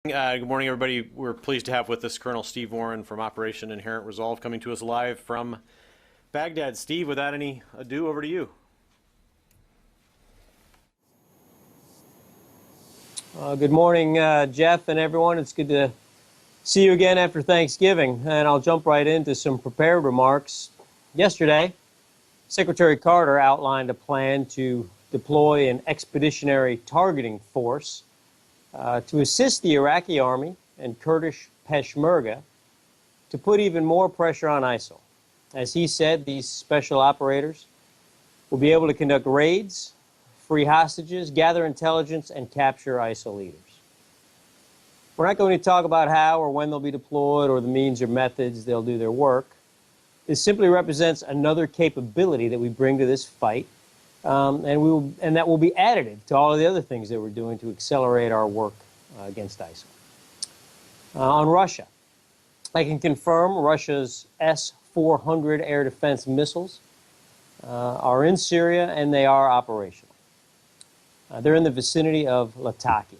Good morning, everybody. We're pleased to have with us Colonel Steve Warren from Operation Inherent Resolve coming to us live from Baghdad. Steve, without any ado, over to you. Good morning, Jeff and everyone. It's good to see you again after Thanksgiving. And I'll jump right into some prepared remarks. Yesterday, Secretary Carter outlined a plan to deploy an expeditionary targeting force to assist the Iraqi army and Kurdish Peshmerga to put even more pressure on ISIL. As he said, these special operators will be able to conduct raids, free hostages, gather intelligence, and capture ISIL leaders. We're not going to talk about how or when they'll be deployed or the means or methods they'll do their work. This simply represents another capability that we bring to this fight, and that will be additive to all of the other things that we're doing to accelerate our work against ISIL. On Russia, I can confirm Russia's S-400 air defense missiles are in Syria, and they are operational. They're in the vicinity of Latakia.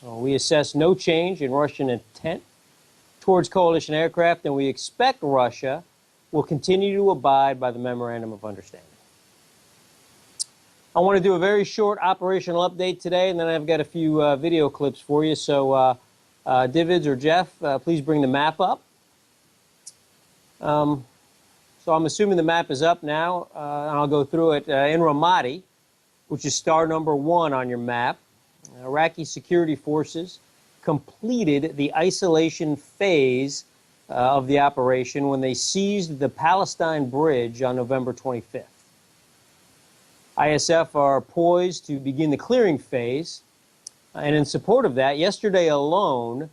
We assess no change in Russian intent towards coalition aircraft, and we expect Russia will continue to abide by the Memorandum of Understanding. I want to do a very short operational update today, and then I've got a few video clips for you. So, Divids or Jeff, please bring the map up. So I'm assuming the map is up now, and I'll go through it. In Ramadi, which is star number 1 on your map, Iraqi security forces completed the isolation phase of the operation when they seized the Palestine Bridge on November 25th. ISF are poised to begin the clearing phase, and in support of that, yesterday alone,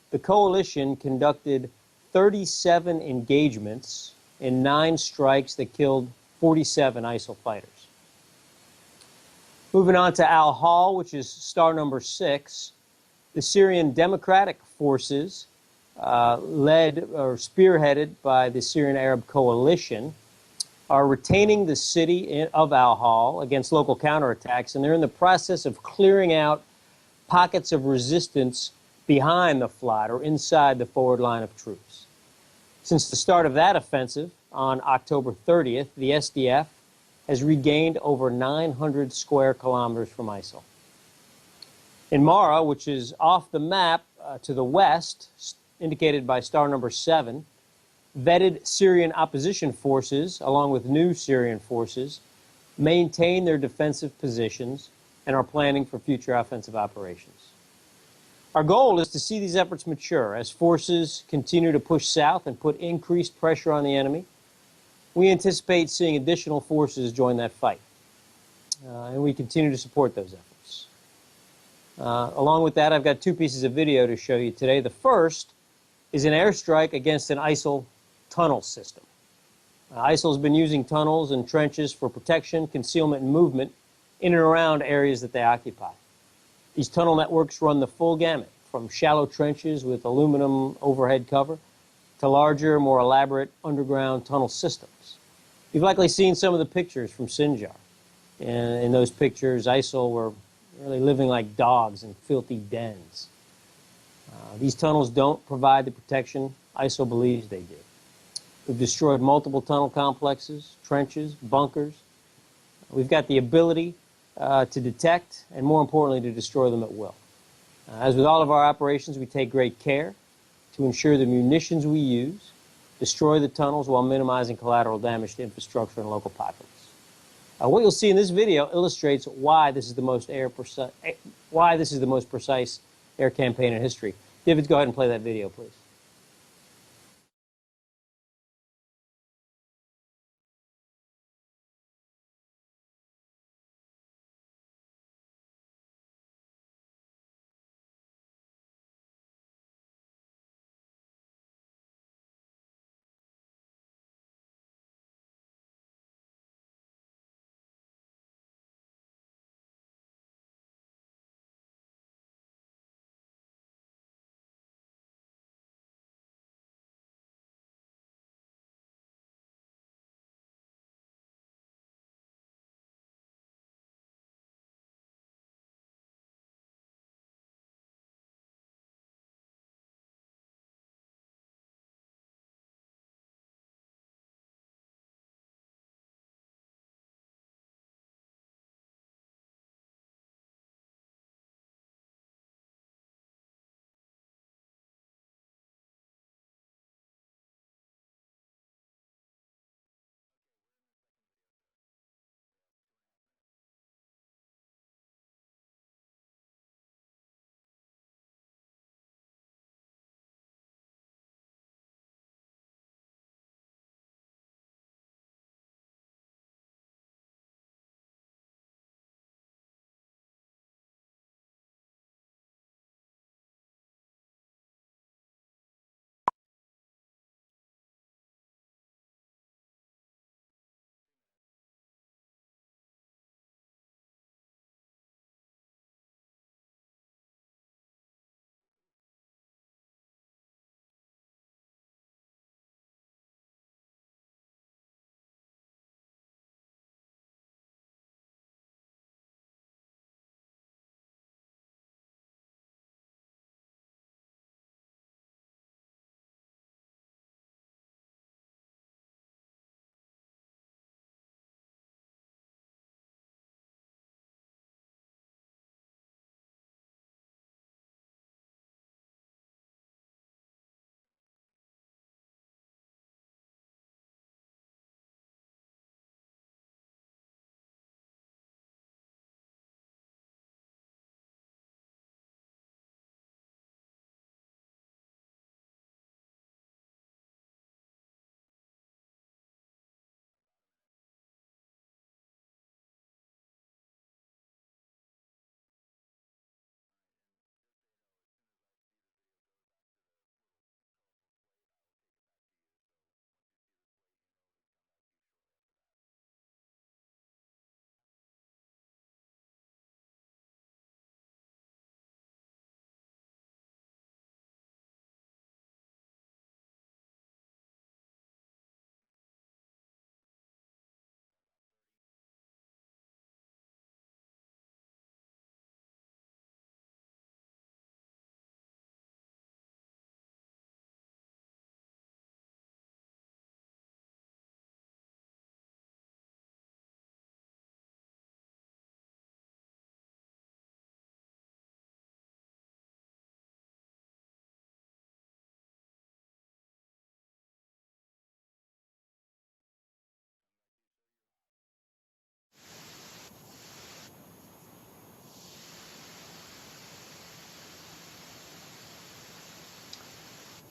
the coalition conducted 37 engagements in 9 strikes that killed 47 ISIL fighters. Moving on to Al-Hol, which is star number 6, the Syrian Democratic Forces, led or spearheaded by the Syrian Arab Coalition, are retaining the city of Al-Hol against local counterattacks, and they're in the process of clearing out pockets of resistance behind the flood or inside the forward line of troops. Since the start of that offensive on October 30th, the SDF has regained over 900 square kilometers from ISIL. In Mara, which is off the map to the west, indicated by star number 7, vetted Syrian opposition forces, along with new Syrian forces, maintain their defensive positions and are planning for future offensive operations. Our goal is to see these efforts mature as forces continue to push south and put increased pressure on the enemy. We anticipate seeing additional forces join that fight, and we continue to support those efforts. Along with that, I've got 2 pieces of video to show you today. The first is an airstrike against an ISIL tunnel system. ISIL has been using tunnels and trenches for protection, concealment, and movement in and around areas that they occupy. These tunnel networks run the full gamut, from shallow trenches with aluminum overhead cover to larger, more elaborate underground tunnel systems. You've likely seen some of the pictures from Sinjar. In those pictures, ISIL were really living like dogs in filthy dens. These tunnels don't provide the protection ISIL believes they do. We've destroyed multiple tunnel complexes, trenches, bunkers. We've got the ability to detect and, more importantly, to destroy them at will. As with all of our operations, we take great care to ensure the munitions we use destroy the tunnels while minimizing collateral damage to infrastructure and local populace. What you'll see in this video illustrates why this is the most precise air campaign in history. David, go ahead and play that video, please.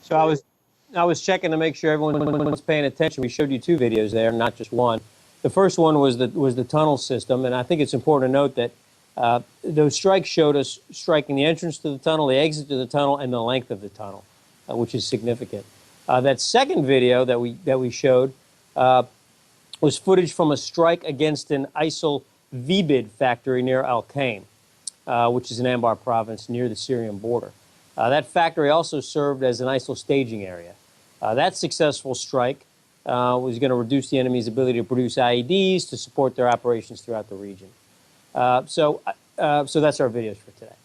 So I was checking to make sure everyone was paying attention. We showed you two videos there, not just one. The first one was the tunnel system, and I think it's important to note that those strikes showed us striking the entrance to the tunnel, the exit to the tunnel, and the length of the tunnel, which is significant. That second video that we showed was footage from a strike against an ISIL VBID factory near Al-Qaim, which is in Anbar province near the Syrian border. That factory also served as an ISIL staging area. That successful strike was going to reduce the enemy's ability to produce IEDs to support their operations throughout the region. So that's our videos for today.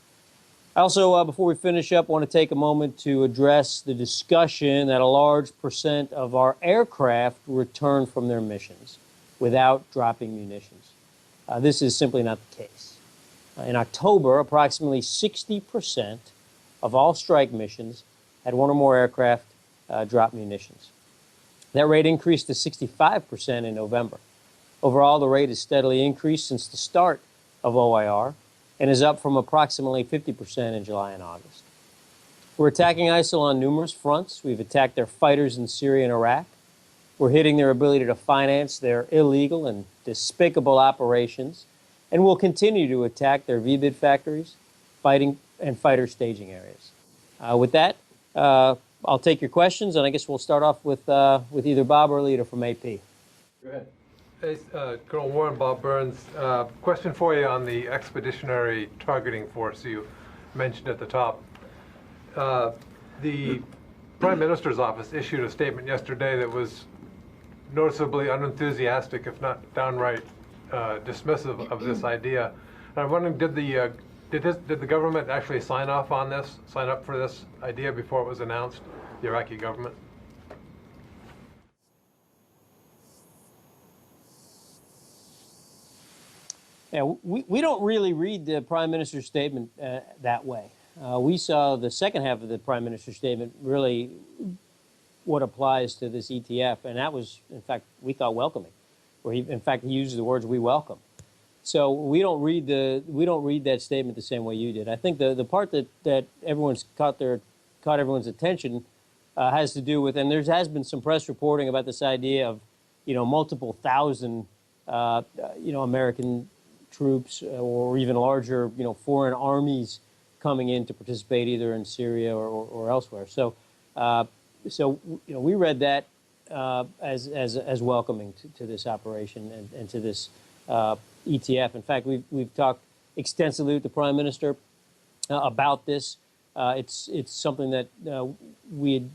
I also, before we finish up, want to take a moment to address the discussion that a large percent of our aircraft return from their missions without dropping munitions. This is simply not the case. In October, approximately 60% of all strike missions had one or more aircraft drop munitions. That rate increased to 65% in November. Overall, the rate has steadily increased since the start of OIR and is up from approximately 50% in July and August. We're attacking ISIL on numerous fronts. We've attacked their fighters in Syria and Iraq. We're hitting their ability to finance their illegal and despicable operations, and we'll continue to attack their VBID factories, fighting and fighter staging areas. With that, I'll take your questions, and I guess we'll start off with either Bob or Lita from AP. Go ahead. Hey, Colonel Warren, Bob Burns. Question for you on the Expeditionary Targeting Force you mentioned at the top. The Prime Minister's office issued a statement yesterday that was noticeably unenthusiastic, if not downright dismissive of this idea. And I'm wondering, did the government actually sign up for this idea before it was announced, the Iraqi government? Yeah, we don't really read the Prime Minister's statement that way. We saw the second half of the Prime Minister's statement really what applies to this ETF, and that was, in fact, we thought welcoming, where he used the words "we welcome." So we don't read that statement the same way you did. I think the part that everyone's caught everyone's attention has to do with, and there has been some press reporting about this idea of, multiple thousand, American troops or even larger, foreign armies coming in to participate either in Syria or elsewhere. So, we read that as welcoming to this operation and to this ETF. In fact, we've talked extensively with the Prime Minister about this. It's something that we had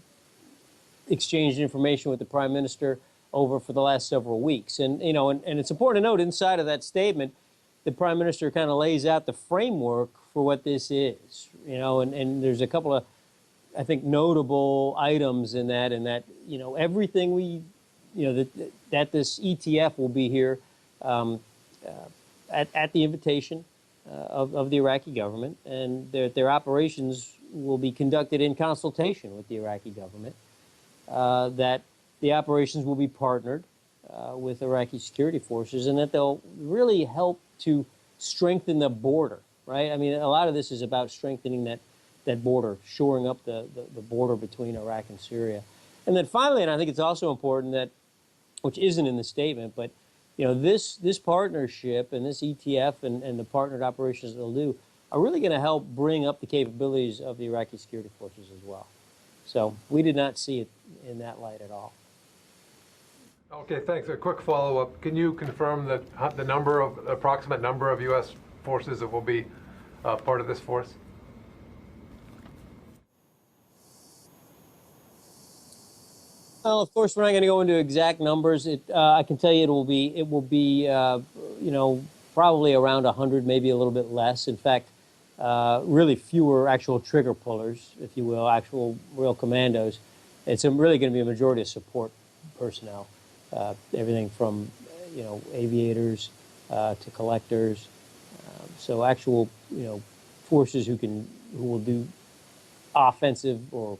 exchanged information with the Prime Minister over for the last several weeks, and it's important to note inside of that statement, the Prime Minister kind of lays out the framework for what this is, and there's a couple of, I think, notable items in that, everything that this ETF will be here at the invitation of the Iraqi government, and their operations will be conducted in consultation with the Iraqi government, that the operations will be partnered with Iraqi security forces, and that they'll really help to strengthen the border, right? I mean, a lot of this is about strengthening that border, shoring up the border between Iraq and Syria. And then finally, and I think it's also important that, which isn't in the statement, but this partnership and this ETF and the partnered operations they'll do are really going to help bring up the capabilities of the Iraqi security forces as well. So we did not see it in that light at all. Okay, thanks. A quick follow-up. Can you confirm that the approximate number of U.S. forces that will be part of this force? Well, of course, we're not going to go into exact numbers. I can tell you it will be probably around 100, maybe a little bit less. In fact, really fewer actual trigger pullers, if you will, actual real commandos. It's really going to be a majority of support personnel, everything from aviators to collectors. So actual forces who will do offensive or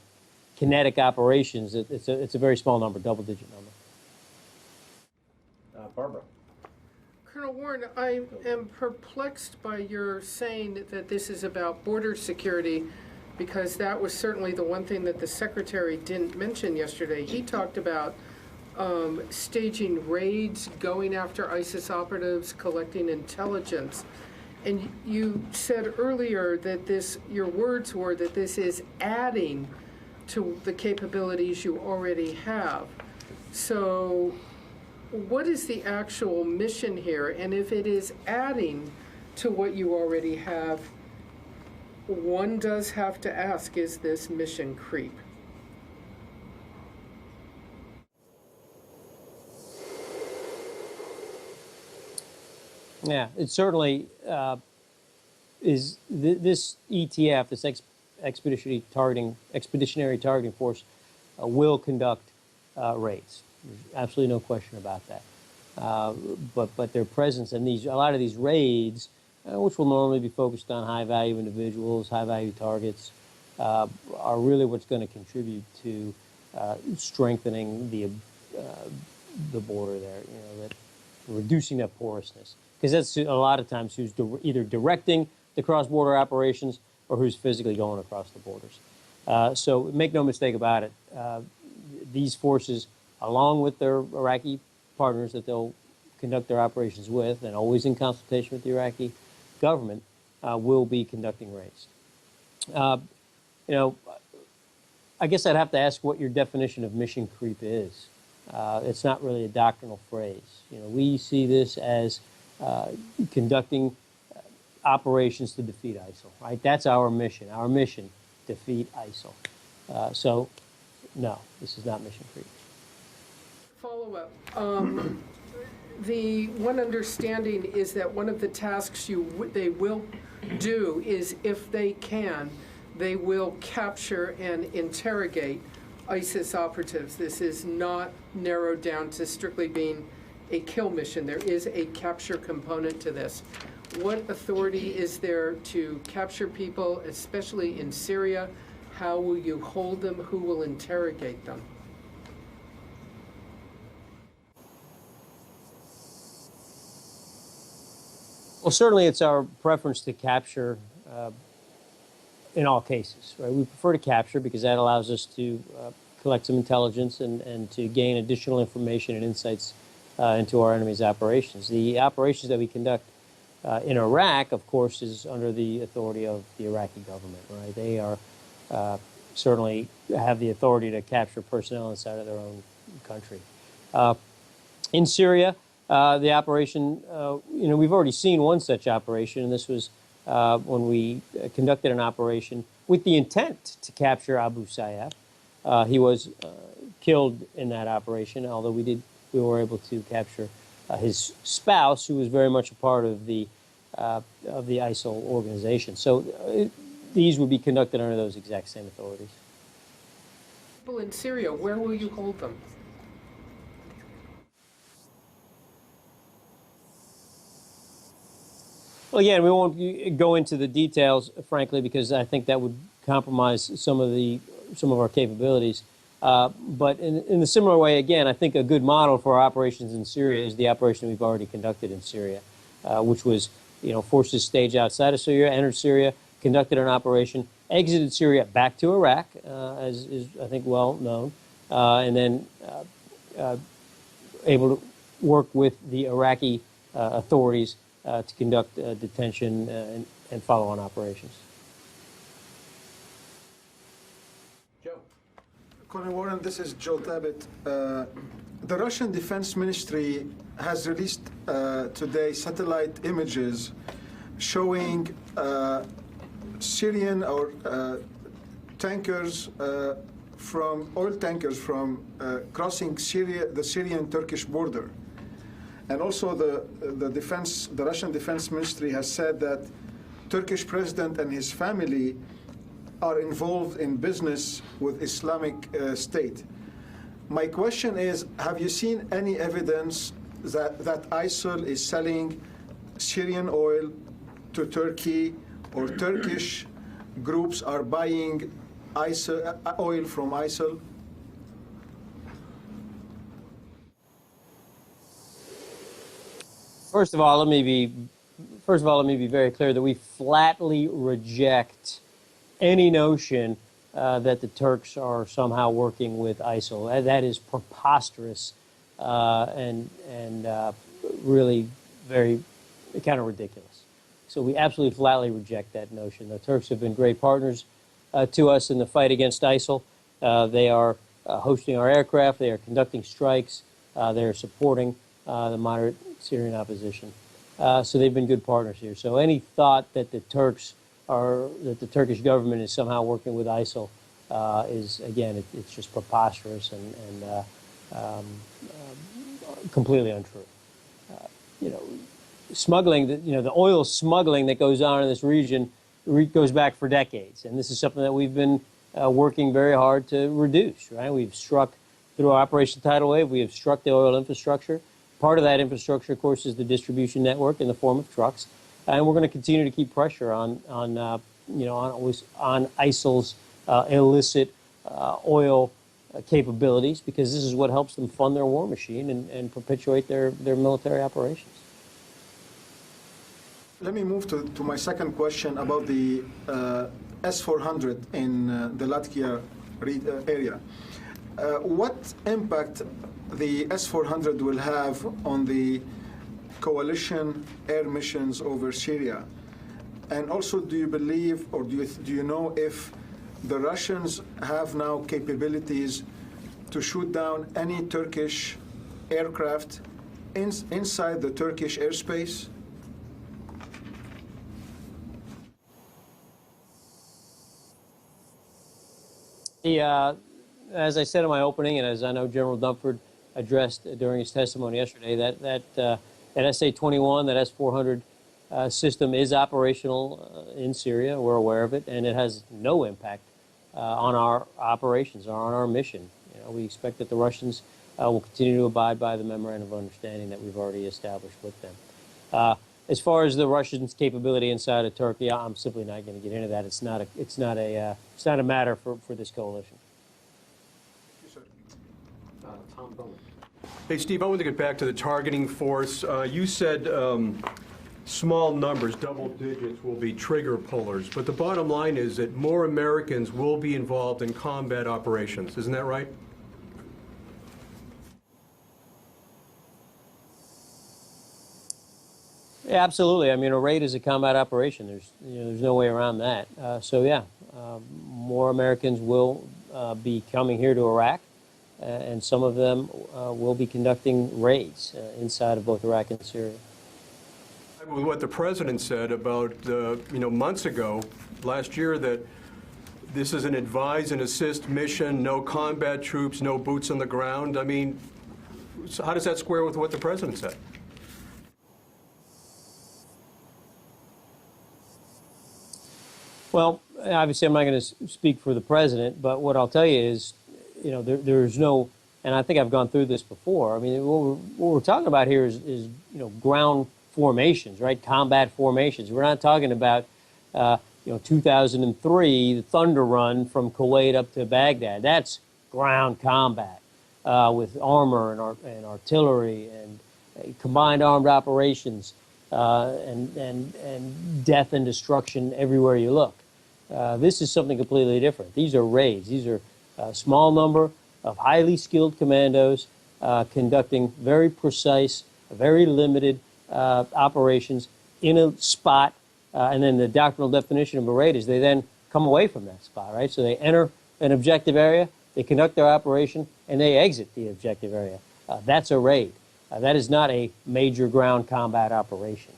kinetic operations. It's a very small number, double-digit number. Barbara. Colonel Warren, I am perplexed by your saying that this is about border security, because that was certainly the one thing that the Secretary didn't mention yesterday. He talked about staging raids, going after ISIS operatives, collecting intelligence. And you said earlier that this, your words were that this is adding to the capabilities you already have. So what is the actual mission here? And if it is adding to what you already have, one does have to ask, is this mission creep? Yeah, it certainly is. This ETF, this expeditionary targeting force, will conduct raids. There's absolutely no question about that. But their presence in a lot of these raids, which will normally be focused on high-value individuals, high-value targets, are really what's going to contribute to strengthening the border there. That reducing that porousness. Because that's a lot of times who's either directing the cross-border operations or who's physically going across the borders. So make no mistake about it, these forces, along with their Iraqi partners that they'll conduct their operations with, and always in consultation with the Iraqi government, will be conducting raids. I guess I'd have to ask what your definition of mission creep is. It's not really a doctrinal phrase. We see this as conducting operations to defeat ISIL, right? That's our mission. Our mission, defeat ISIL. So, no, this is not mission creep. Follow-up. The one understanding is that one of the tasks they will do is, if they can, they will capture and interrogate ISIS operatives. This is not narrowed down to strictly being a kill mission. There is a capture component to this. What authority is there to capture people, especially in Syria? How will you hold them? Who will interrogate them? Well, certainly it's our preference to capture in all cases, right? We prefer to capture because that allows us to collect some intelligence and to gain additional information and insights into our enemy's operations. The operations that we conduct in Iraq, of course, is under the authority of the Iraqi government, right? They are certainly have the authority to capture personnel inside of their own country. In Syria, the operation, we've already seen one such operation, and this was when we conducted an operation with the intent to capture Abu Sayyaf. He was killed in that operation, although we were able to capture his spouse, who was very much a part of the ISIL organization. So these would be conducted under those exact same authorities. People in Syria, where will you hold them? Well, again, we won't go into the details, frankly, because I think that would compromise some of our capabilities. But in a similar way, again, I think a good model for our operations in Syria is the operation we've already conducted in Syria, which was, forces staged outside of Syria, entered Syria, conducted an operation, exited Syria back to Iraq, as is, I think, well known, and then able to work with the Iraqi authorities to conduct detention and follow-on operations. Colonel Warren, this is Joe Tabbitt. The Russian Defense Ministry has released today satellite images showing Syrian or tankers oil tankers from crossing the Syrian-Turkish border. And also the Russian Defense Ministry has said that Turkish president and his family are involved in business with Islamic State. My question is, have you seen any evidence that ISIL is selling Syrian oil to Turkey, or Turkish groups are buying oil from ISIL? First of all, let me be very clear that we flatly reject any notion that the Turks are somehow working with ISIL. That is preposterous and really very kind of ridiculous. So we absolutely flatly reject that notion. The Turks have been great partners to us in the fight against ISIL. They are hosting our aircraft. They are conducting strikes. They are supporting the moderate Syrian opposition. So they've been good partners here. So any thought that the Turkish government is somehow working with ISIL is, again, it's just preposterous and completely untrue. Smuggling, the oil smuggling that goes on in this region goes back for decades, and this is something that we've been working very hard to reduce. Right, we've struck through our Operation Tidal Wave. We have struck the oil infrastructure. Part of that infrastructure, of course, is the distribution network in the form of trucks, and we're going to continue to keep pressure on ISIL's illicit oil capabilities, because this is what helps them fund their war machine and perpetuate their military operations. Let me move to my second question about the S-400 in the Latvia area. What impact the S-400 will have on the coalition air missions over Syria? And also, do you believe, or do you know if the Russians have now capabilities to shoot down any Turkish aircraft inside the Turkish airspace? As I said in my opening, and as I know General Dunford addressed during his testimony yesterday, that SA-21, that S-400 system is operational in Syria. We're aware of it, and it has no impact on our operations or on our mission. We expect that the Russians will continue to abide by the memorandum of understanding that we've already established with them. As far as the Russians' capability inside of Turkey, I'm simply not going to get into that. It's not a matter for this coalition. Tom Bowen. Hey, Steve, I want to get back to the targeting force. You said small numbers, double digits, will be trigger pullers, but the bottom line is that more Americans will be involved in combat operations. Isn't that right? Yeah, absolutely. I mean, a raid is a combat operation. There's no way around that. More Americans will be coming here to Iraq, and some of them will be conducting raids inside of both Iraq and Syria. What the president said about months ago, last year, that this is an advise and assist mission, no combat troops, no boots on the ground. I mean, how does that square with what the president said? Well, obviously, I'm not going to speak for the president, but what I'll tell you is, there's no, and I think I've gone through this before. I mean, what we're talking about here is ground formations, right? Combat formations. We're not talking about, 2003, the Thunder Run from Kuwait up to Baghdad. That's ground combat with armor and artillery and combined armed operations and death and destruction everywhere you look. This is something completely different. These are raids. These are a small number of highly skilled commandos conducting very precise, very limited operations in a spot, and then the doctrinal definition of a raid is they then come away from that spot, right? So they enter an objective area, they conduct their operation, and they exit the objective area. That's a raid. That is not a major ground combat operation.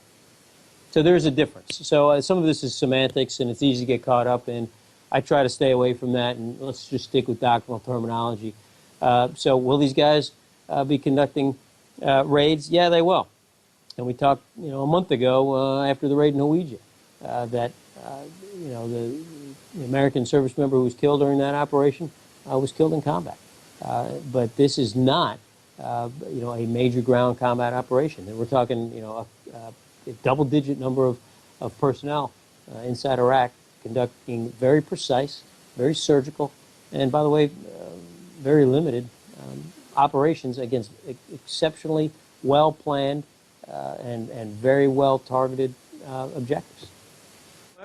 So there's a difference. So some of this is semantics, and it's easy to get caught up in. I try to stay away from that, and let's just stick with doctrinal terminology. So will these guys be conducting raids? Yeah, they will. And we talked, a month ago after the raid in Norwegia that, the American service member who was killed during that operation was killed in combat. But this is not, a major ground combat operation. We're talking, a double-digit number of personnel inside Iraq conducting very precise, very surgical, and by the way, very limited operations against exceptionally well-planned and very well-targeted objectives.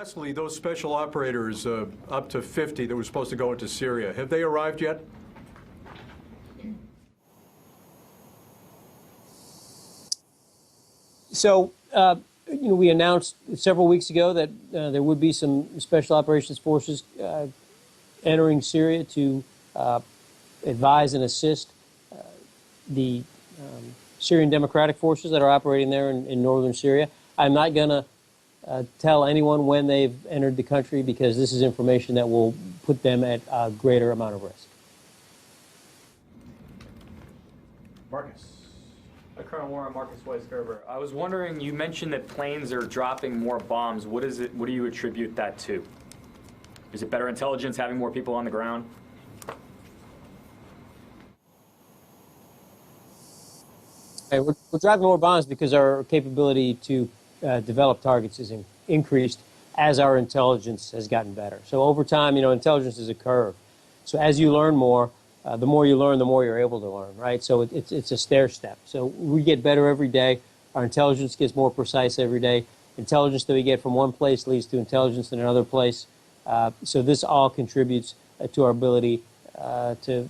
Lastly, those special operators, up to 50 that were supposed to go into Syria, have they arrived yet? So, we announced several weeks ago that there would be some special operations forces entering Syria to advise and assist the Syrian Democratic Forces that are operating there in northern Syria. I'm not going to tell anyone when they've entered the country because this is information that will put them at a greater amount of risk. Marcus. Colonel Warren, Marcus Weiss-Gerber. I was wondering, you mentioned that planes are dropping more bombs. What do you attribute that to? Is it better intelligence, having more people on the ground? We're dropping more bombs because our capability to develop targets is increased as our intelligence has gotten better. So over time, intelligence is a curve. So as you learn more, the more you learn, the more you're able to learn, right? So it's a stair step. So we get better every day. Our intelligence gets more precise every day. Intelligence that we get from one place leads to intelligence in another place. So this all contributes to our ability to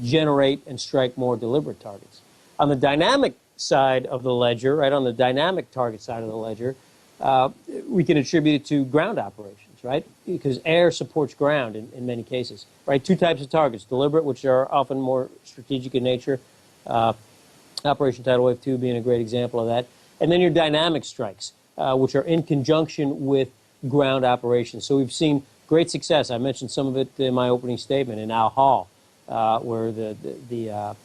generate and strike more deliberate targets. On the dynamic side of the ledger, right, on the dynamic target side of the ledger, we can attribute it to ground operations, right? Because air supports ground in many cases, right? Two types of targets: deliberate, which are often more strategic in nature, Operation Tidal Wave 2 being a great example of that, and then your dynamic strikes, which are in conjunction with ground operations. So we've seen great success. I mentioned some of it in my opening statement in Al-Hol, where the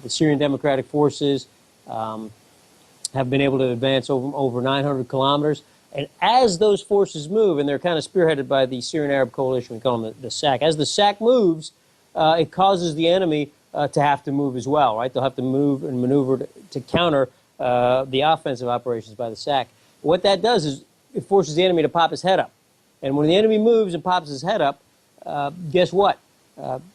Syrian Democratic Forces have been able to advance over 900 kilometers. And as those forces move, and they're kind of spearheaded by the Syrian Arab Coalition, we call them the SAC, as the SAC moves, it causes the enemy to have to move as well, right? They'll have to move and maneuver to counter the offensive operations by the SAC. What that does is it forces the enemy to pop his head up. And when the enemy moves and pops his head up, guess what?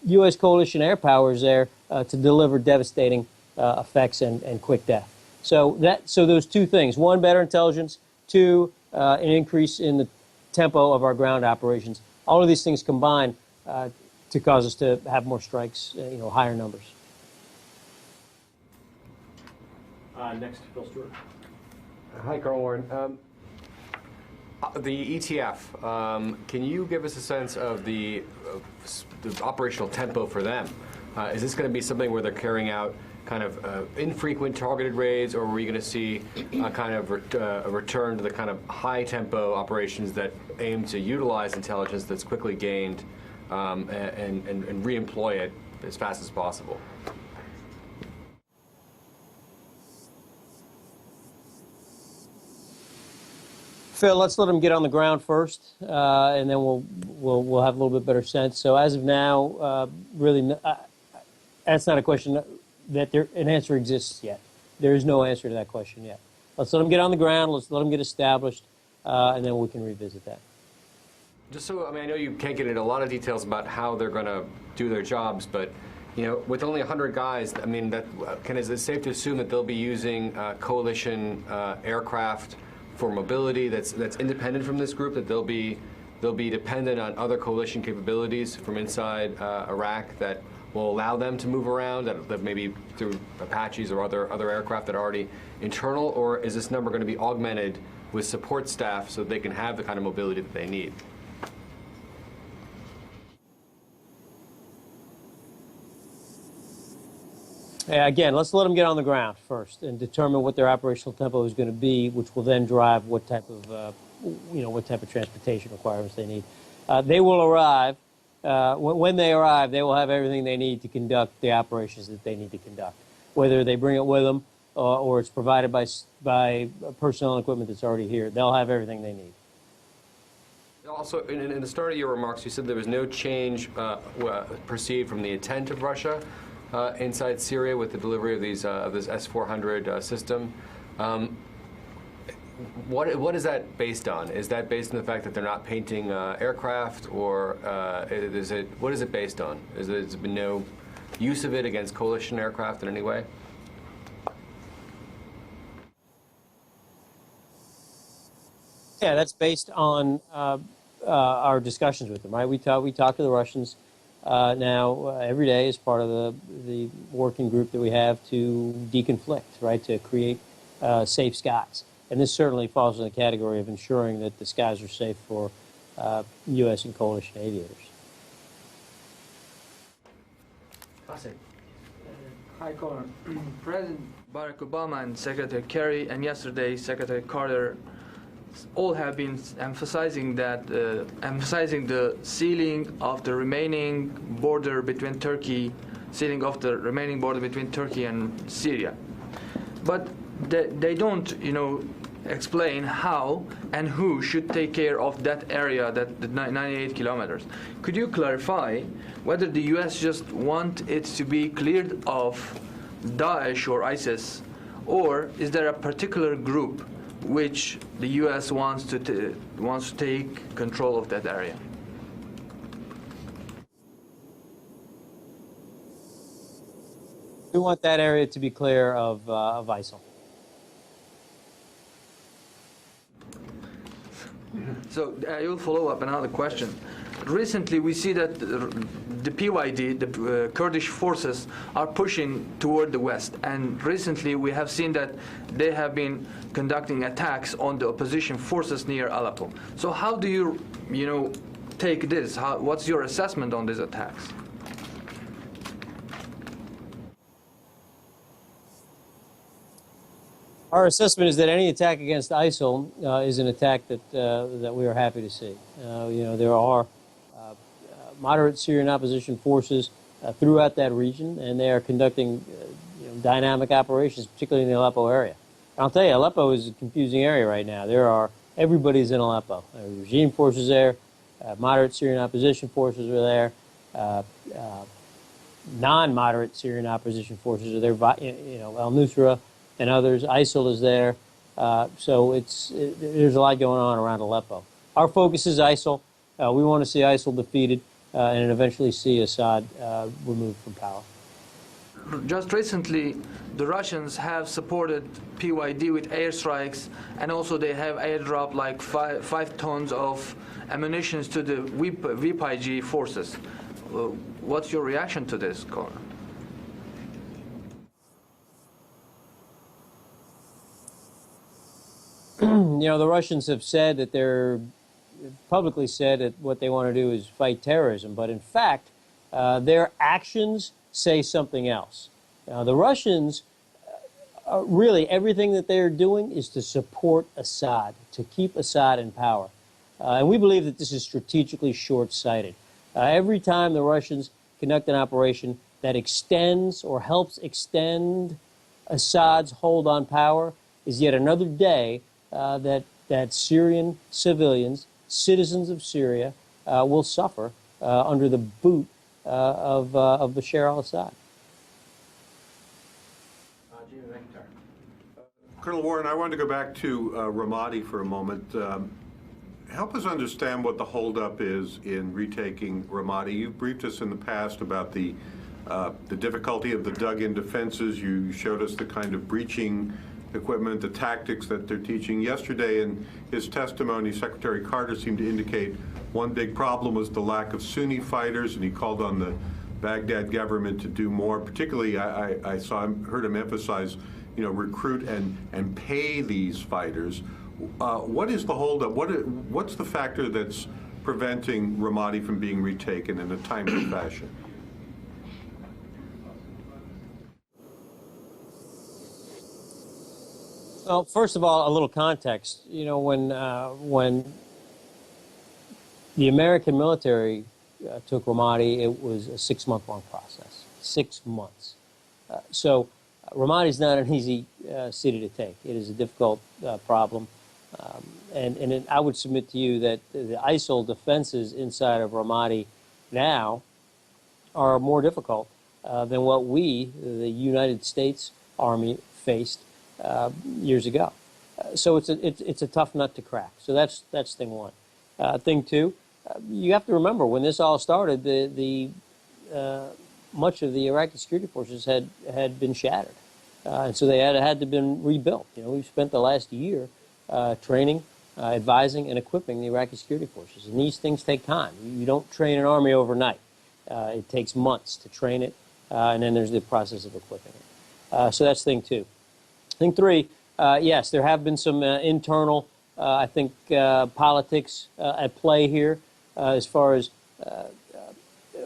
U.S. coalition air power is there to deliver devastating effects and quick death. So those two things: one, better intelligence; two, an increase in the tempo of our ground operations. All of these things combine to cause us to have more strikes, higher numbers. Next, Phil Stewart. Hi, Colonel Warren. The ETF, can you give us a sense of the operational tempo for them? Is this going to be something where they're carrying out kind of infrequent targeted raids, or are we going to see kind of a return to the kind of high-tempo operations that aim to utilize intelligence that's quickly gained and re-employ it as fast as possible? Phil, let's let them get on the ground first, and then we'll have a little bit better sense. So as of now, really, that's not a question that an answer exists yet. There is no answer to that question yet. Let's let them get on the ground. Let's let them get established, and then we can revisit that. Just so, I know you can't get into a lot of details about how they're going to do their jobs, but with only 100 guys, is it safe to assume that they'll be using coalition aircraft for mobility that's independent from this group, that they'll be dependent on other coalition capabilities from inside Iraq that will allow them to move around, that maybe through Apaches or other aircraft that are already internal, or is this number going to be augmented with support staff so that they can have the kind of mobility that they need? Again, let's let them get on the ground first and determine what their operational tempo is going to be, which will then drive what type of, what type of transportation requirements they need. They will arrive. When they arrive, they will have everything they need to conduct the operations that they need to conduct, whether they bring it with them or it's provided by personnel and equipment that's already here. They'll have everything they need. Also, in the start of your remarks, you said there was no change perceived from the intent of Russia inside Syria with the delivery of this S-400 system. What is that based on? Is that based on the fact that they're not painting aircraft, or what is it based on? Has there been no use of it against coalition aircraft in any way? Yeah, that's based on our discussions with them, right? We talk to the Russians now every day as part of the working group that we have to deconflict, right, to create safe skies. And this certainly falls in the category of ensuring that the skies are safe for U.S. and coalition aviators. Hi, Connor. President Barack Obama and Secretary Kerry and yesterday Secretary Carter all have been emphasizing the sealing of the remaining border between Turkey, and Syria. But they don't, explain how and who should take care of that area, the 98 kilometers. Could you clarify whether the U.S. just want it to be cleared of Daesh or ISIS, or is there a particular group which the U.S. wants to take control of that area? We want that area to be clear of ISIL. So I will follow up another question. Recently, we see that the PYD, the Kurdish forces, are pushing toward the west. And recently, we have seen that they have been conducting attacks on the opposition forces near Aleppo. So how do you, take this? What's your assessment on these attacks? Our assessment is that any attack against ISIL is an attack that we are happy to see. There are moderate Syrian opposition forces throughout that region, and they are conducting dynamic operations, particularly in the Aleppo area. And I'll tell you, Aleppo is a confusing area right now. Everybody's in Aleppo. There are regime forces there, moderate Syrian opposition forces are there, non-moderate Syrian opposition forces are there. Al-Nusra and others. ISIL is there. So there's a lot going on around Aleppo. Our focus is ISIL. We want to see ISIL defeated and eventually see Assad removed from power. Just recently, the Russians have supported PYD with airstrikes, and also they have airdropped like 5 tons of ammunition to the VPIG forces. What's your reaction to this, Connor? The Russians have said that publicly said that what they want to do is fight terrorism, but in fact, their actions say something else. The Russians, really everything that they're doing is to support Assad, to keep Assad in power. And we believe that this is strategically short-sighted. Every time the Russians conduct an operation that extends or helps extend Assad's hold on power is yet another day that Syrian civilians, citizens of Syria, will suffer under the boot of Bashar al-Assad. Colonel Warren, I wanted to go back to Ramadi for a moment. Help us understand what the holdup is in retaking Ramadi. You've briefed us in the past about the difficulty of the dug-in defenses. You showed us the kind of breaching equipment, the tactics that they're teaching. Yesterday in his testimony, Secretary Carter seemed to indicate one big problem was the lack of Sunni fighters, and he called on the Baghdad government to do more. Particularly, I heard him emphasize, recruit and pay these fighters. What is the holdup? What's the factor that's preventing Ramadi from being retaken in a timely fashion? Well, first of all, a little context. When the American military took Ramadi, it was a 6-month-long process. 6 months. So Ramadi is not an easy city to take. It is a difficult problem. I would submit to you that the ISIL defenses inside of Ramadi now are more difficult than what we, the United States Army, faced years ago. So it's a tough nut to crack. So that's thing one. Thing two, you have to remember when this all started, much of the Iraqi security forces had been shattered, and so they had to been rebuilt. We've spent the last year training advising and equipping the Iraqi security forces. And these things take time. You don't train an army overnight. It takes months to train it, and then there's the process of equipping it. So that's thing two. Thing three, yes, there have been some internal, I think, politics at play here as far as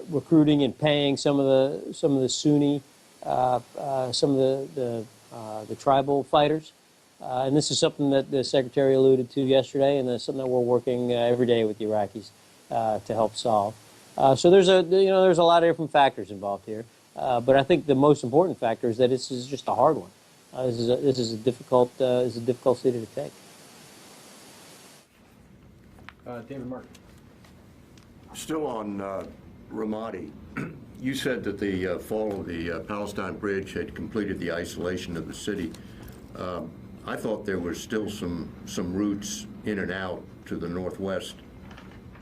recruiting and paying some of the Sunni, some of the tribal fighters. And this is something that the Secretary alluded to yesterday, and that's something that we're working every day with the Iraqis to help solve. So there's a lot of different factors involved here, but I think the most important factor is that this is just a hard one. This is a difficult city to take. David Mark. Still on Ramadi, you said that the fall of the Palestine Bridge had completed the isolation of the city. I thought there were still some routes in and out to the northwest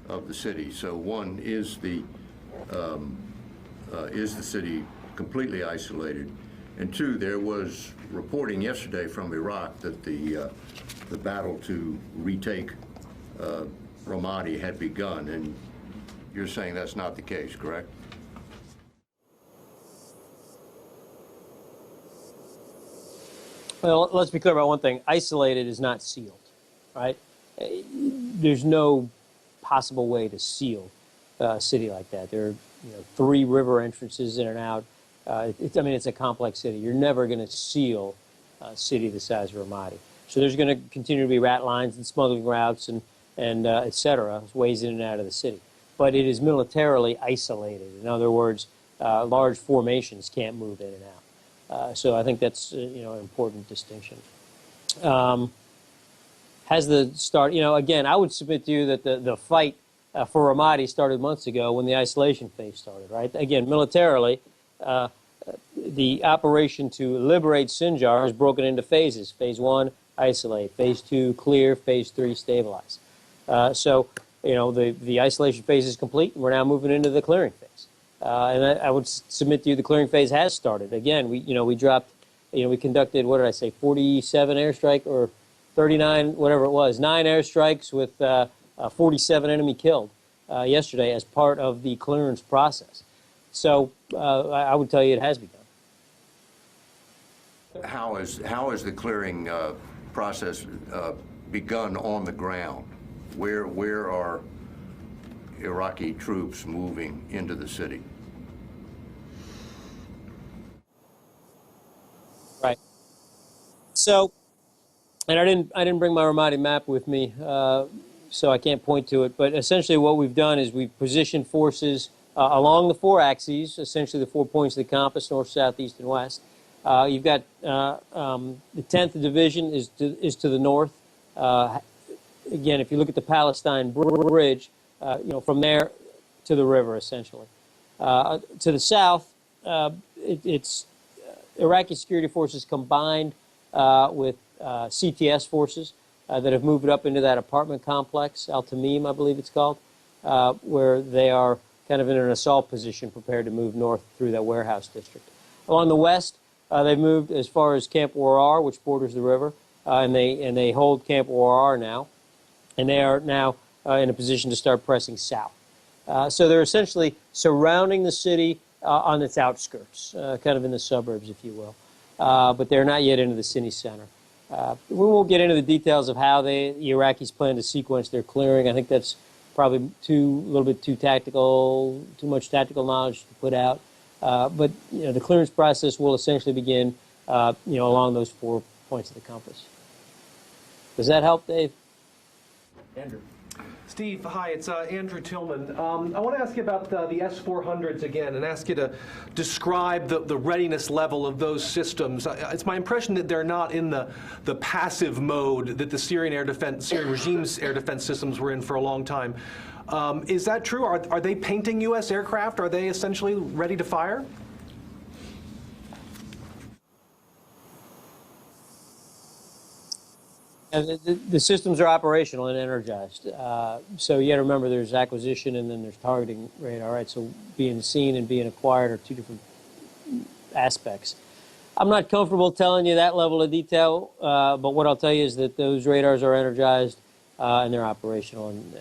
of the city. So one, is the city completely isolated? And two, there was reporting yesterday from Iraq that the battle to retake Ramadi had begun, and you're saying that's not the case, correct? Well, let's be clear about one thing. Isolated is not sealed, right? There's no possible way to seal a city like that. There are 3 river entrances in and out. It's a complex city. You're never going to seal a city the size of Ramadi. So there's going to continue to be rat lines and smuggling routes and et cetera, ways in and out of the city. But it is militarily isolated. In other words, large formations can't move in and out. So I think that's an important distinction. Has the start? Again, I would submit to you that the fight for Ramadi started months ago when the isolation phase started. Right? Again, militarily, the operation to liberate Sinjar is broken into phases. Phase 1, isolate. Phase 2, clear. Phase 3, stabilize. So the isolation phase is complete, and we're now moving into the clearing phase. And I would submit to you the clearing phase has started. Again, we dropped, we conducted, 47 airstrike or 39, whatever it was, 9 airstrikes with 47 enemy killed yesterday as part of the clearance process. So I would tell you it has begun. How is the clearing process begun on the ground? Where are Iraqi troops moving into the city? Right. So, and I didn't bring my Ramadi map with me, so I can't point to it. But essentially, what we've done is we've positioned forces along the 4 axes, essentially the 4 points of the compass: north, south, east, and west. You've got the 10th Division is to the north. Again, if you look at the Palestine Bridge, from there to the river, essentially. To the south, it's Iraqi security forces combined with CTS forces that have moved up into that apartment complex, Al Tamim, I believe it's called, where they are kind of in an assault position prepared to move north through that warehouse district. Along the west, they've moved as far as Camp OIR, which borders the river, and they hold Camp OIR now. And they are now in a position to start pressing south. So they're essentially surrounding the city on its outskirts, kind of in the suburbs, if you will. But they're not yet into the city center. We won't get into the details of how the Iraqis plan to sequence their clearing. I think that's probably a little bit too tactical, too much tactical knowledge to put out. But the clearance process will essentially begin, along those 4 points of the compass. Does that help, Dave? Andrew. Steve, hi, it's Andrew Tillman. I want to ask you about the S-400s again and ask you to describe the readiness level of those systems. It's my impression that they're not in the passive mode that the Syrian regime's air defense systems were in for a long time. Is that true? Are they painting U.S. aircraft? Are they essentially ready to fire? And the systems are operational and energized. So you got to remember there's acquisition and then there's targeting radar, right? So being seen and being acquired are 2 different aspects. I'm not comfortable telling you that level of detail, but what I'll tell you is that those radars are energized and they're operational. And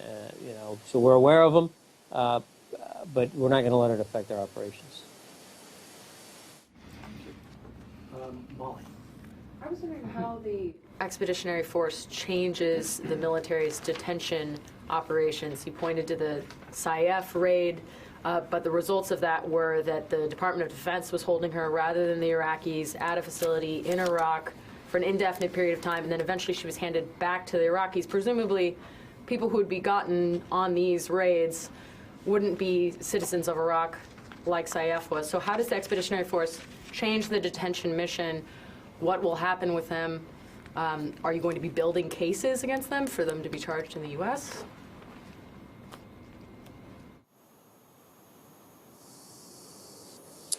so we're aware of them, but we're not going to let it affect our operations. Molly. I was wondering how the Expeditionary Force changes the military's detention operations. You pointed to the CIF raid, but the results of that were that the Department of Defense was holding her rather than the Iraqis at a facility in Iraq for an indefinite period of time, and then eventually she was handed back to the Iraqis. Presumably, people who would be gotten on these raids wouldn't be citizens of Iraq like CIF was. So how does the Expeditionary Force change the detention mission? What will happen with them? Are you going to be building cases against them for them to be charged in the U.S.?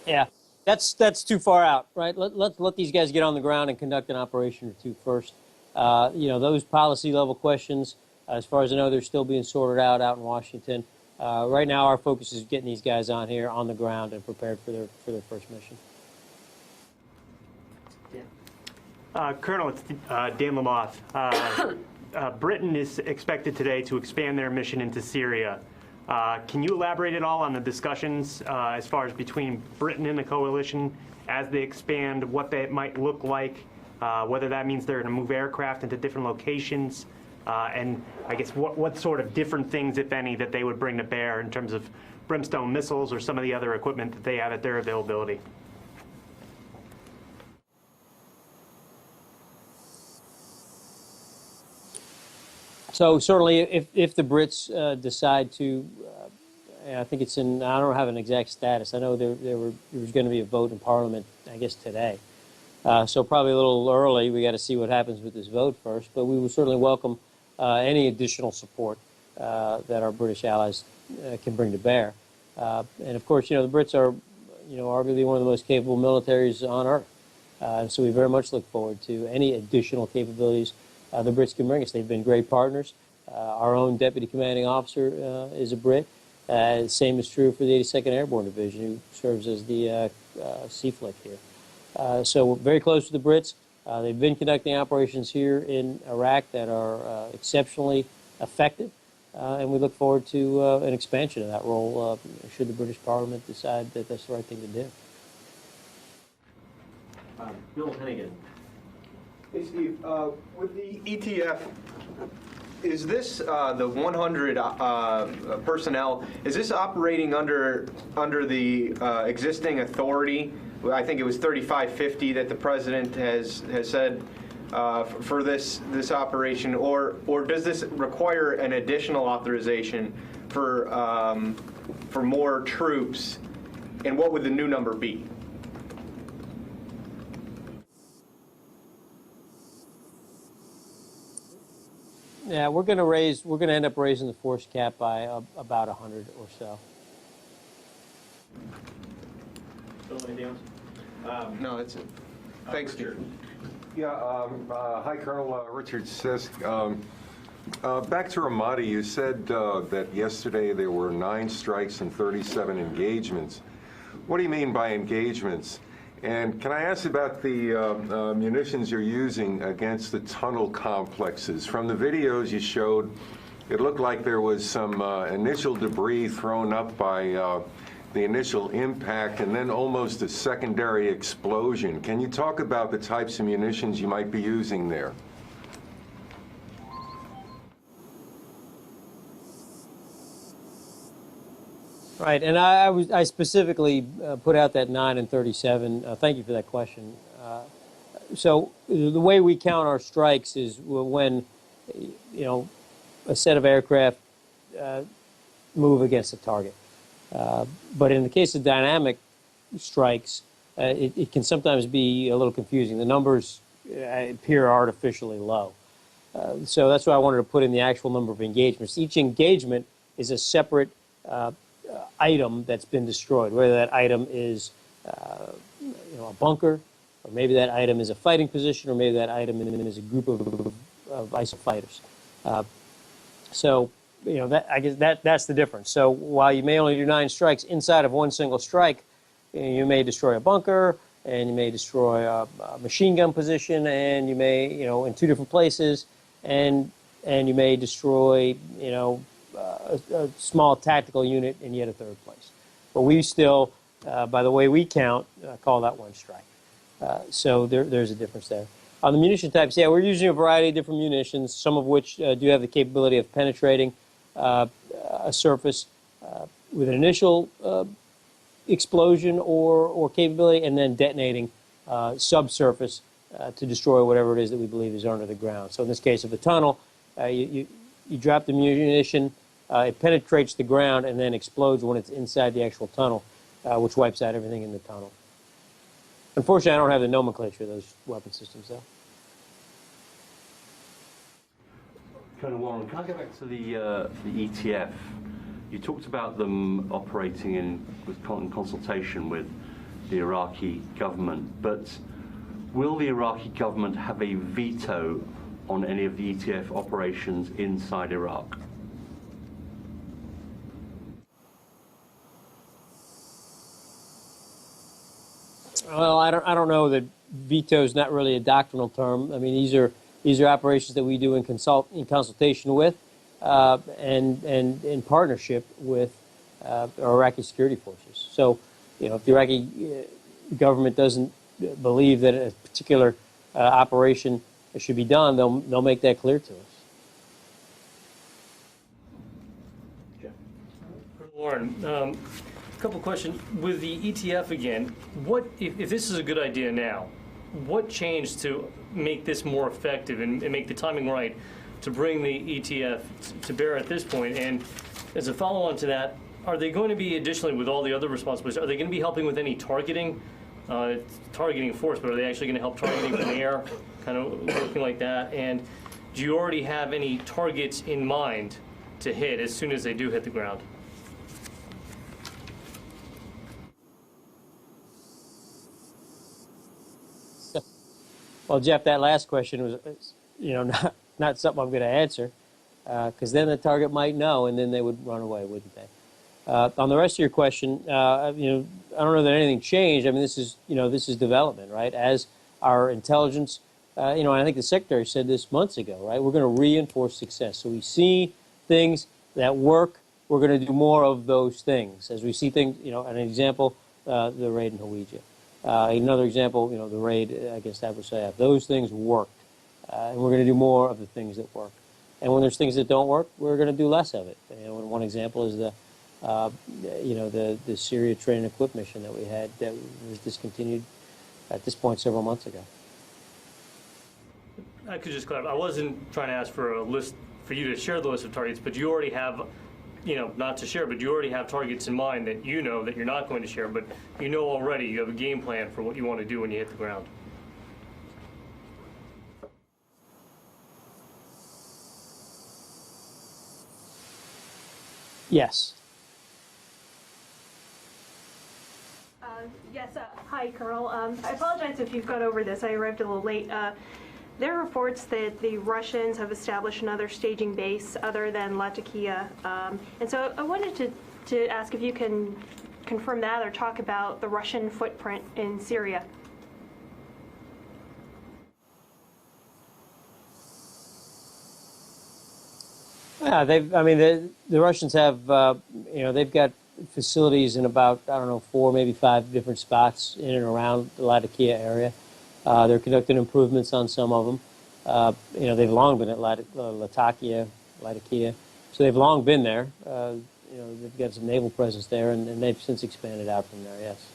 Yeah, that's too far out, right? Let's let these guys get on the ground and conduct an operation or two first. Those policy level questions, as far as I know, they're still being sorted out in Washington. Right now, our focus is getting these guys on here on the ground and prepared for their first mission. Colonel, it's Dan Lamoth. Britain is expected today to expand their mission into Syria. Can you elaborate at all on the discussions as far as between Britain and the coalition as they expand, what that might look like, whether that means they're going to move aircraft into different locations, and I guess what sort of different things, if any, that they would bring to bear in terms of Brimstone missiles or some of the other equipment that they have at their availability? So certainly, if the Brits decide to, I think it's in, I don't have an exact status. I know there was going to be a vote in Parliament, I guess, today. So probably a little early. We got to see what happens with this vote first. But we will certainly welcome any additional support that our British allies can bring to bear. And of course, the Brits are, arguably one of the most capable militaries on earth. And so we very much look forward to any additional capabilities the Brits can bring us. They've been great partners. Our own deputy commanding officer is a Brit. Same is true for the 82nd Airborne Division, who serves as the CFLIC here. So we're very close to the Brits. They've been conducting operations here in Iraq that are exceptionally effective, and we look forward to an expansion of that role should the British Parliament decide that that's the right thing to do. Bill Hennigan. Hey, Steve, with the ETF, is this the 100 personnel? Is this operating under the existing authority? I think it was 3550 that the president has said for this operation, or does this require an additional authorization for more troops? And what would the new number be? Yeah, we're going to end up raising the force cap by about 100 or so. Bill, anything else? No, that's it. Thanks, Steve. Yeah, hi, Colonel Richard Sisk. Back to Ramadi, you said that yesterday there were 9 strikes and 37 engagements. What do you mean by engagements? And can I ask about the munitions you're using against the tunnel complexes? From the videos you showed, it looked like there was some initial debris thrown up by the initial impact and then almost a secondary explosion. Can you talk about the types of munitions you might be using there? Right, and I specifically put out that 9 and 37. Thank you for that question. So the way we count our strikes is when, a set of aircraft move against a target. But in the case of dynamic strikes, it can sometimes be a little confusing. The numbers appear artificially low. So that's why I wanted to put in the actual number of engagements. Each engagement is a separate item that's been destroyed, whether that item is a bunker, or maybe that item is a fighting position, or maybe that item is a group of ISIL fighters. So I guess that's the difference. So while you may only do 9 strikes inside of one single strike, you may destroy a bunker, and you may destroy a machine gun position, and you may, in 2 different places, and and you may destroy, a small tactical unit in yet a third place. But we still, by the way we count, call that one strike. So there's a difference there. On the munition types, yeah, we're using a variety of different munitions, some of which do have the capability of penetrating a surface with an initial explosion or capability, and then detonating subsurface to destroy whatever it is that we believe is under the ground. So in this case of the tunnel, you drop the munition, it penetrates the ground, and then explodes when it's inside the actual tunnel, which wipes out everything in the tunnel. Unfortunately, I don't have the nomenclature of those weapon systems, though. Colonel Warren, can I go back to the ETF? You talked about them operating in consultation with the Iraqi government, but will the Iraqi government have a veto on any of the ETF operations inside Iraq? Well, I don't know that veto is not really a doctrinal term. I mean, these are operations that we do in consultation with and in partnership with our Iraqi security forces. So, if the Iraqi government doesn't believe that a particular operation should be done, they'll make that clear to us. Lauren, a couple questions. With the ETF again, what if this is a good idea now, what changed to make this more effective and make the timing right to bring the ETF to bear at this point? And as a follow-on to that, are they going to be, additionally with all the other responsibilities, are they going to be helping with any targeting force, but are they actually going to help targeting from the air, kind of working like that? And do you already have any targets in mind to hit as soon as they do hit the ground? Well, Jeff, that last question was, not something I'm going to answer, because then the target might know, and then they would run away, wouldn't they? On the rest of your question, I don't know that anything changed. I mean, this is development, right? As our intelligence, I think the Secretary said this months ago, right? We're going to reinforce success. So we see things that work, we're going to do more of those things. As we see things, an example, the raid in Hawija. Another example, the raid against Abu Sayyaf. Those things worked, and we're going to do more of the things that work. And when there's things that don't work, we're going to do less of it. One example is the Syria train and equip mission that we had that was discontinued at this point several months ago. I could just clarify. I wasn't trying to ask for a list for you to share the list of targets, but you already have, not to share, but you already have targets in mind that you know that you're not going to share, but already you have a game plan for what you want to do when you hit the ground. Yes. Yes. Hi, Colonel. I apologize if you've gone over this. I arrived a little late. There are reports that the Russians have established another staging base other than Latakia. And so I wanted to ask if you can confirm that or talk about the Russian footprint in Syria. Yeah, the Russians have, they've got facilities in about, 4, maybe 5 different spots in and around the Latakia area. They're conducting improvements on some of them. They've long been at Latakia, so they've long been there. They've got some naval presence there, and they've since expanded out from there, yes.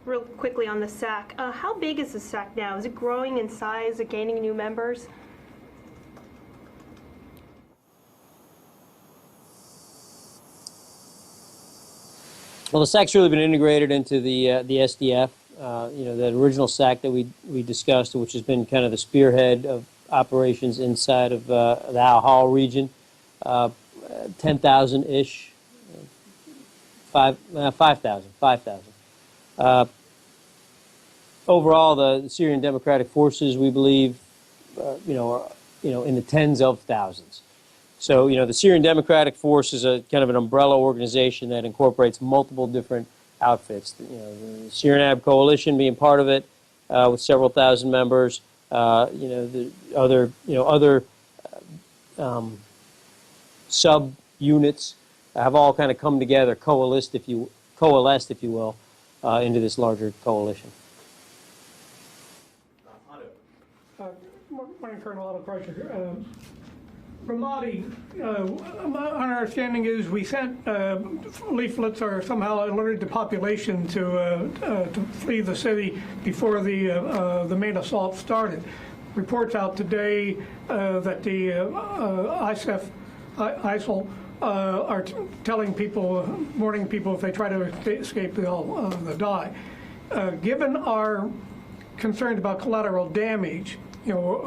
Real quickly on the SAC, how big is the SAC now? Is it growing in size, is it gaining new members? Well, the SAC's really been integrated into the SDF. The original SAC that we discussed, which has been kind of the spearhead of operations inside of the Al-Hal region, 10,000-ish, 5,000. Overall, the Syrian Democratic Forces, we believe, are in the tens of thousands. So, the Syrian Democratic Force is a kind of an umbrella organization that incorporates multiple different outfits. The Syrian Arab Coalition being part of it, with several thousand members. The other sub-units have all kind of come together, coalesced, if you will, into this larger coalition. Morning, Colonel Otto Kreischer. Ramadi, my understanding is we sent leaflets or somehow alerted the population to flee the city before the main assault started. Reports out today that the ISIL are telling people, warning people if they try to escape, they'll die. Given our concerns about collateral damage, you know,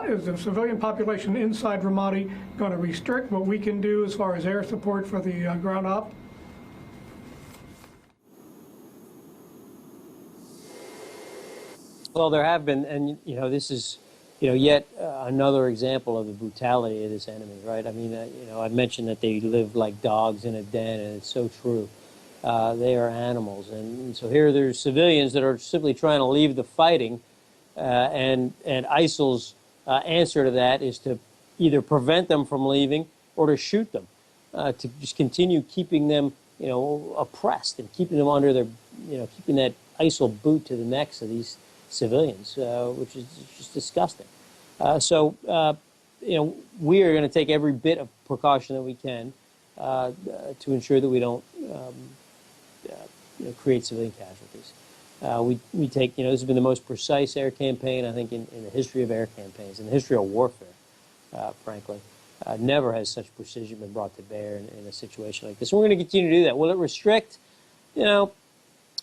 is the civilian population inside Ramadi going to restrict what we can do as far as air support for the ground op? Well, there have been, and you know, this is, you know, yet another example of the brutality of this enemy, right? I mean, you know, I mentioned that they live like dogs in a den, and it's so true. They are animals, and so here there's civilians that are simply trying to leave the fighting. And ISIL's answer to that is to either prevent them from leaving or to shoot them, to just continue keeping them, you know, oppressed and keeping them under their, you know, keeping that ISIL boot to the necks of these civilians, which is just disgusting. So, you know, we are going to take every bit of precaution that we can to ensure that we don't, you know, create civilian casualties. We take, you know, this has been the most precise air campaign, I think, in the history of air campaigns, in the history of warfare, frankly. Never has such precision been brought to bear in a situation like this. And we're going to continue to do that. Will it restrict? You know,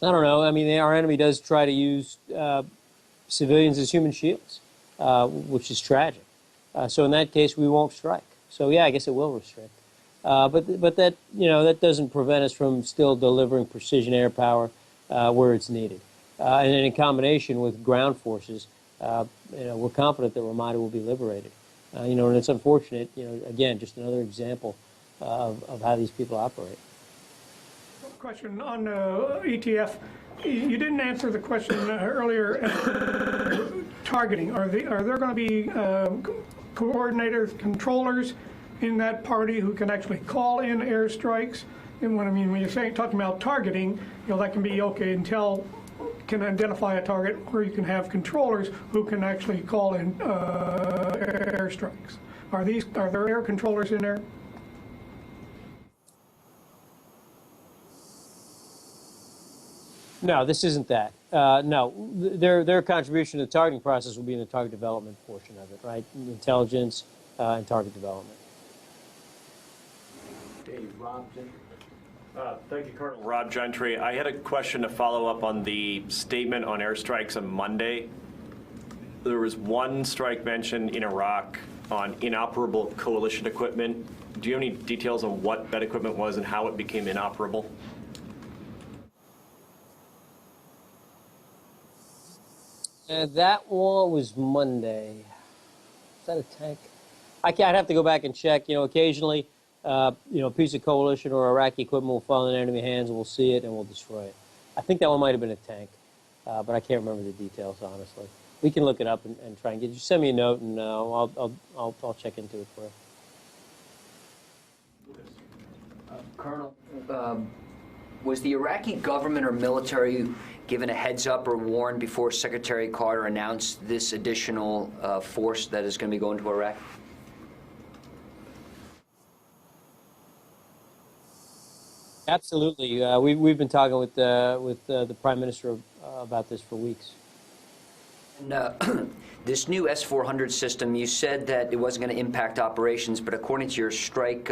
I don't know. I mean, our enemy does try to use civilians as human shields, which is tragic. So in that case, we won't strike. So yeah, I guess it will restrict. But that, you know, that doesn't prevent us from still delivering precision air power where it's needed. And then in combination with ground forces, you know, we're confident that Ramadi will be liberated. You know, and it's unfortunate, you know, again, just another example of how these people operate. Question on ETF. You didn't answer the question earlier. Targeting. Are there going to be coordinators, controllers in that party who can actually call in airstrikes? And when you're talking about targeting, you know, that can be okay until can identify a target, where you can have controllers who can actually call in airstrikes. Are there air controllers in there? No, this isn't that. No, their contribution to the targeting process will be in the target development portion of it, right? Intelligence and target development. Thank you, Colonel. Rob Gentry. I had a question to follow up on the statement on airstrikes on Monday. There was one strike mentioned in Iraq on inoperable coalition equipment. Do you have any details on what that equipment was and how it became inoperable? That one was Monday. Is that a tank? I'd have to go back and check. You know, occasionally, you know, a piece of coalition or Iraqi equipment will fall in enemy hands, and we'll see it and we'll destroy it. I think that one might have been a tank, but I can't remember the details, honestly. We can look it up and try and get you. Send me a note, and I'll check into it for you. Colonel, was the Iraqi government or military given a heads up or warned before Secretary Carter announced this additional force that is going to be going to Iraq? Absolutely. We've been talking with the Prime Minister about this for weeks. And, this new S-400 system, you said that it wasn't going to impact operations, but according to your strike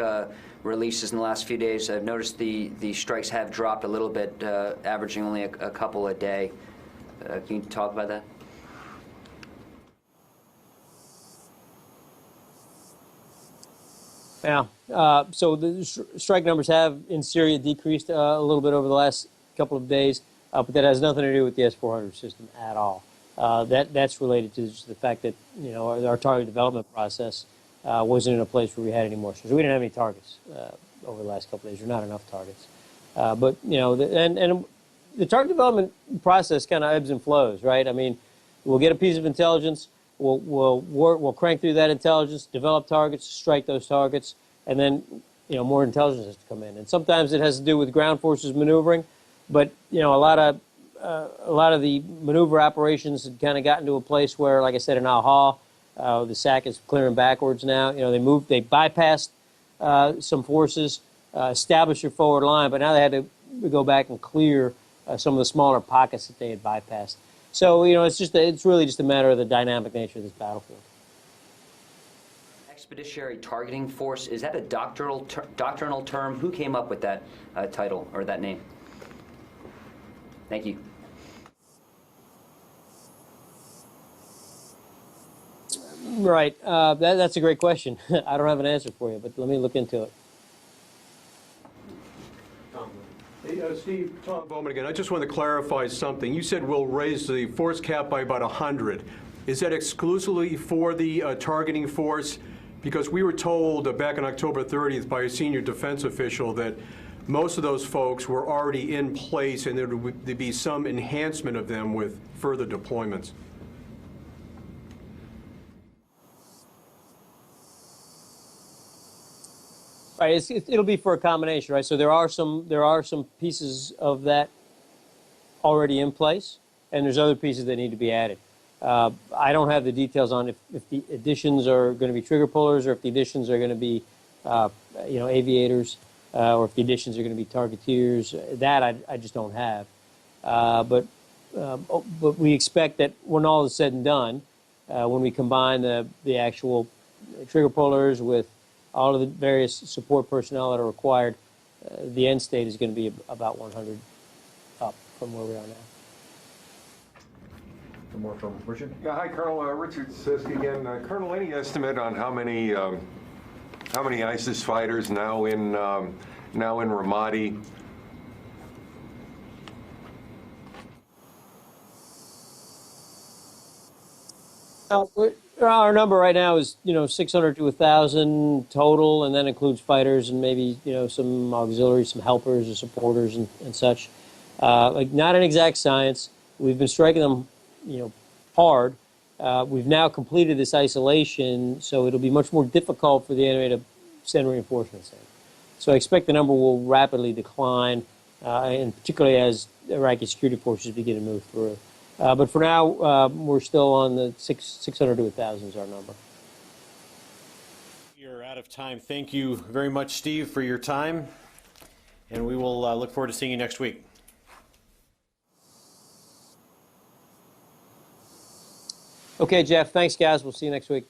releases in the last few days, I've noticed the strikes have dropped a little bit, averaging only a couple a day. Can you talk about that? Yeah. So the strike numbers have in Syria decreased a little bit over the last couple of days, but that has nothing to do with the S-400 system at all. That's related to just the fact that, you know, our target development process wasn't in a place where we had any more. So we didn't have any targets over the last couple of days, or not enough targets. But, you know, and the target development process kind of ebbs and flows, right? I mean, we'll get a piece of intelligence, We'll crank through that intelligence, develop targets, strike those targets, and then more intelligence has to come in. And sometimes it has to do with ground forces maneuvering, but a lot of the maneuver operations had kind of gotten to a place where, like I said, in Al-Ha, the SAC is clearing backwards now. They bypassed some forces, established their forward line, but now they had to go back and clear some of the smaller pockets that they had bypassed. So, it's really just a matter of the dynamic nature of this battlefield. Expeditionary Targeting Force, is that a doctrinal term? Who came up with that title or that name? Thank you. Right. That's a great question. I don't have an answer for you, but let me look into it. Hey, Steve, Tom Bowman again. I just want to clarify something. You said we'll raise the force cap by about 100. Is that exclusively for the targeting force? Because we were told back on October 30th by a senior defense official that most of those folks were already in place and there would be some enhancement of them with further deployments. Right, it'll be for a combination, right? So there are some pieces of that already in place, and there's other pieces that need to be added. I don't have the details on if the additions are going to be trigger pullers or if the additions are going to be, aviators, or if the additions are going to be targeteers. That I just don't have. But we expect that when all is said and done, when we combine the actual trigger pullers with all of the various support personnel that are required, the end state is going to be about 100 up from where we are now. One more from Richard. Yeah, hi, Colonel. Richard Sisk again. Colonel, any estimate on how many ISIS fighters now in Ramadi? Our number right now is 600 to 1,000 total, and that includes fighters and maybe some auxiliaries, some helpers or supporters and such. Not an exact science. We've been striking them hard. We've now completed this isolation, so it'll be much more difficult for the enemy to send reinforcements in. So I expect the number will rapidly decline, and particularly as Iraqi security forces begin to move through. But for now, we're still on the 600 to 1,000 is our number. You're out of time. Thank you very much, Steve, for your time, and we will look forward to seeing you next week. Okay, Jeff. Thanks, guys. We'll see you next week.